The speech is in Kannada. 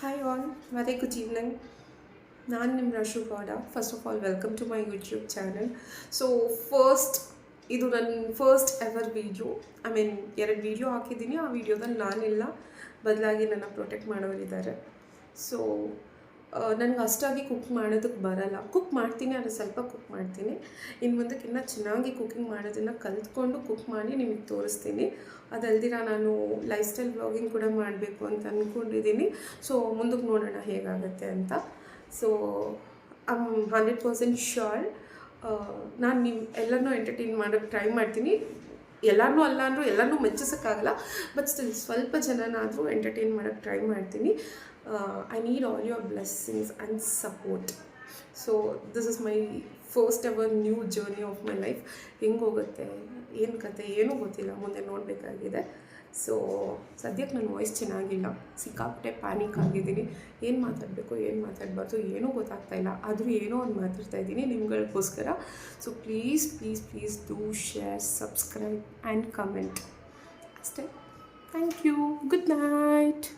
Hi all, very good evening. ನಾನು ನಿಮ್ಮ Rashu Gowda. First of all welcome to my YouTube channel. So ಇದು ನನ್ನ ಫಸ್ಟ್ ಎವರ್ ವೀಡಿಯೋ. ಎರಡು ವೀಡಿಯೋ ಹಾಕಿದ್ದೀನಿ. ಆ ವೀಡಿಯೋದಲ್ಲಿ ನಾನಿಲ್ಲ, ಬದಲಾಗಿ ನನ್ನ ಪ್ರೊಟೆಕ್ಟ್ ಮಾಡೋರಿದ್ದಾರೆ. ಸೊ ನನಗೆ ಅಷ್ಟಾಗಿ ಕುಕ್ ಮಾಡೋದಕ್ಕೆ ಬರಲ್ಲ. ಕುಕ್ ಮಾಡ್ತೀನಿ, ಆದರೆ ಸ್ವಲ್ಪ ಕುಕ್ ಮಾಡ್ತೀನಿ. ಇನ್ನು ಮುಂದಕ್ಕೆ ಇನ್ನೂ ಚೆನ್ನಾಗಿ ಕುಕ್ಕಿಂಗ್ ಮಾಡೋದನ್ನು ಕಲಿತ್ಕೊಂಡು ಕುಕ್ ಮಾಡಿ ನಿಮಗೆ ತೋರಿಸ್ತೀನಿ. ಅದಲ್ದಿರ ನಾನು ಲೈಫ್ ಸ್ಟೈಲ್ ಬ್ಲಾಗಿಂಗ್ ಕೂಡ ಮಾಡಬೇಕು ಅಂತ ಅಂದ್ಕೊಂಡಿದ್ದೀನಿ. ಸೊ ಮುಂದಕ್ಕೆ ನೋಡೋಣ ಹೇಗಾಗುತ್ತೆ ಅಂತ. ಸೊ ಐ ಆಮ್ 100% ಶ್ಯೂರ್ ನಾನು ಎಲ್ಲರನ್ನೂ ಎಂಟರ್ಟೈನ್ ಮಾಡೋಕ್ಕೆ ಟ್ರೈ ಮಾಡ್ತೀನಿ. ಎಲ್ಲರನ್ನೂ ಅಲ್ಲ ಅಂದರೂ ಎಲ್ಲರನ್ನೂ ಮೆಚ್ಚಿಸೋಕ್ಕಾಗಲ್ಲ, ಬಟ್ ಸ್ಟಿಲ್ ಸ್ವಲ್ಪ ಜನನಾದರೂ ಎಂಟರ್ಟೈನ್ ಮಾಡೋಕ್ಕೆ ಟ್ರೈ ಮಾಡ್ತೀನಿ. I need all your blessings and support. So this is my first ever new journey of my life. ಹೆಂಗೆ ಹೋಗುತ್ತೆ, ಏನು ಕತೆ ಏನೂ ಗೊತ್ತಿಲ್ಲ, ಮುಂದೆ ನೋಡಬೇಕಾಗಿದೆ. ಸೊ ಸದ್ಯಕ್ಕೆ ನನ್ನ ವಾಯ್ಸ್ ಚೆನ್ನಾಗಿಲ್ಲ, ಸಿಕ್ಕಾಪಟ್ಟೆ ಪ್ಯಾನಿಕ್ ಆಗಿದ್ದೀನಿ. ಏನು ಮಾತಾಡಬೇಕು ಏನು ಮಾತಾಡಬಾರ್ದು ಏನೂ ಗೊತ್ತಾಗ್ತಾಯಿಲ್ಲ. ಆದರೂ ಏನೋ ಒಂದು ಮಾತಾಡ್ತಾಯಿದ್ದೀನಿ ನಿಮ್ಗಳಿಗೋಸ್ಕರ. So please do share, subscribe and comment ಅಷ್ಟೇ. Thank you. Good night.